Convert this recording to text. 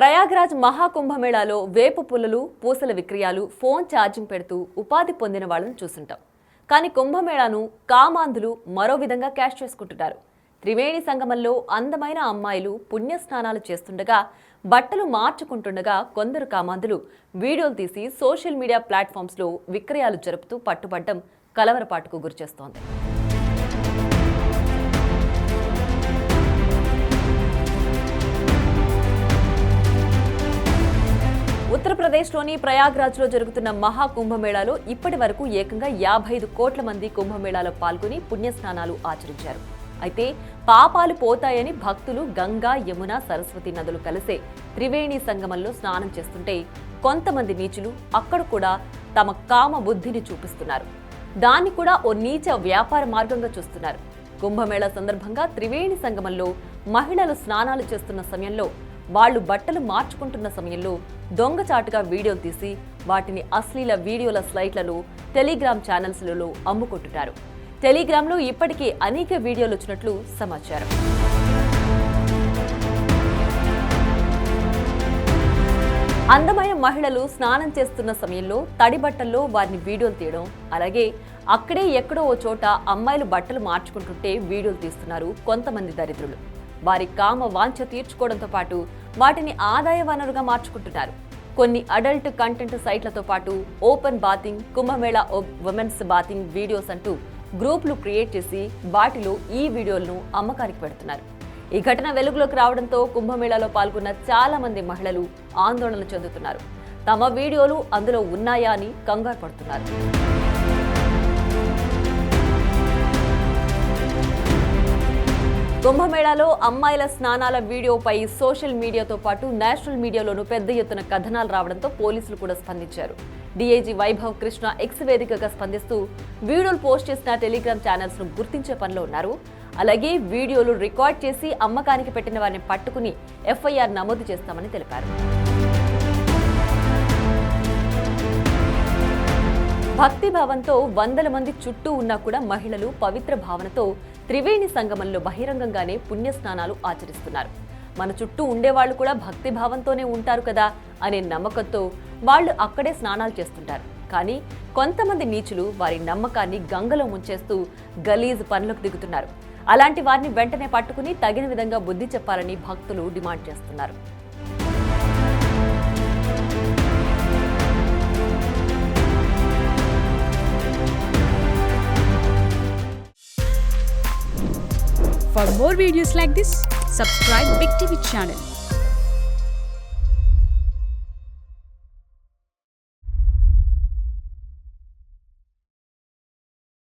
ప్రయాగ్రాజ్ మహాకుంభమేళాలో వేప పుల్లలు పూసల విక్రయాలు ఫోన్ ఛార్జింగ్ పెడుతూ ఉపాధి పొందిన వాళ్ళని చూస్తుంటాం. కానీ కుంభమేళాను కామాంధులు మరో విధంగా క్యాష్ చేసుకుంటున్నారు. త్రివేణి సంగమంలో అందమైన అమ్మాయిలు పుణ్యస్నానాలు చేస్తుండగా బట్టలు మార్చుకుంటుండగా కొందరు కామాంధులు వీడియోలు తీసి సోషల్ మీడియా ప్లాట్ఫామ్స్లో విక్రయాలు జరుపుతూ పట్టుబడ్డం కలవరపాటుకు గురిచేస్తోంది. ఉత్తరప్రదేశ్లోని ప్రయాగ్రాజ్లో జరుగుతున్న మహాకుంభమేళాలో ఇప్పటి వరకు ఏకంగా 55 కోట్ల మంది కుంభమేళాలో పాల్గొని పుణ్యస్నానాలు ఆచరించారు. అయితే పాపాలు పోతాయని భక్తులు గంగా, యమున, సరస్వతి నదులు కలిసే త్రివేణి సంగమంలో స్నానం చేస్తుంటే కొంతమంది నీచులు అక్కడ కూడా తమ కామ బుద్ధిని చూపిస్తున్నారు. దాన్ని కూడా ఓ నీచ వ్యాపార మార్గంగా చూస్తున్నారు. కుంభమేళా సందర్భంగా త్రివేణి సంగమంలో మహిళలు స్నానాలు చేస్తున్న సమయంలో వాళ్లు బట్టలు మార్చుకుంటున్న సమయంలో దొంగచాటుగా వీడియోలు తీసి వాటిని అశ్లీల వీడియోల స్లైట్లలో టెలిగ్రామ్ ఛానల్స్లలో అమ్ముకుంటున్నారు. టెలిగ్రామ్లో ఇప్పటికే అనేక వీడియోలు వచ్చినట్లు సమాచారం. అందమైన మహిళలు స్నానం చేస్తున్న సమయంలో తడి బట్టల్లో వారిని వీడియోలు తీయడం, అలాగే అక్కడే ఎక్కడో ఓ చోట అమ్మాయిలు బట్టలు మార్చుకుంటుంటే వీడియోలు తీస్తున్నారు కొంతమంది దరిద్రులు. వారి కామ వాంఛ తీర్చుకోవడంతో పాటు వాటిని ఆదాయ వనరుగా మార్చుకుంటున్నారు. కొన్ని అడల్ట్ కంటెంట్ సైట్లతో పాటు open bathing, Kumbh Mela women's bathing videos అంటూ గ్రూపులు క్రియేట్ చేసి వాటిలో ఈ వీడియోలను అమ్మకానికి పెడుతున్నారు. ఈ ఘటన వెలుగులోకి రావడంతో కుంభమేళాలో పాల్గొన్న చాలా మంది మహిళలు ఆందోళన చెందుతున్నారు. తమ వీడియోలు అందులో ఉన్నాయా అని కంగారు పడుతున్నారు. కుంభమేళాలో అమ్మాయిల స్నానాల వీడియోపై సోషల్ మీడియాతో పాటు నేషనల్ మీడియాలోనూ పెద్ద ఎత్తున కథనాలు రావడంతో పోలీసులు కూడా స్పందించారు. డీఐజీ వైభవ్ కృష్ణ ఎక్స్ వేదికగా స్పందిస్తూ వీడియోలు పోస్ట్ చేసిన టెలిగ్రామ్ ఛానల్స్ ను గుర్తించే పనిలో ఉన్నారు. అలాగే వీడియోలు రికార్డ్ చేసి అమ్మకానికి పెట్టిన వారిని పట్టుకుని ఎఫ్ఐఆర్ నమోదు చేస్తామని తెలిపారు. భక్తి భావంతో వందల మంది చుట్టూ ఉన్నా కూడా మహిళలు పవిత్ర భావనతో త్రివేణి సంగమంలో బహిరంగంగానే పుణ్యస్నానాలు ఆచరిస్తున్నారు. మన చుట్టూ ఉండేవాళ్లు కూడా భక్తి భావంతోనే ఉంటారు కదా అనే నమ్మకంతో వాళ్ళు అక్కడే స్నానాలు చేస్తుంటారు. కానీ కొంతమంది నీచులు వారి నమ్మకాన్ని గంగలో ముంచేస్తూ గలీజ్ పనులకు దిగుతున్నారు. అలాంటి వారిని వెంటనే పట్టుకుని తగిన విధంగా బుద్ధి చెప్పాలని భక్తులు డిమాండ్ చేస్తున్నారు. For more videos like this, subscribe Big TV channel.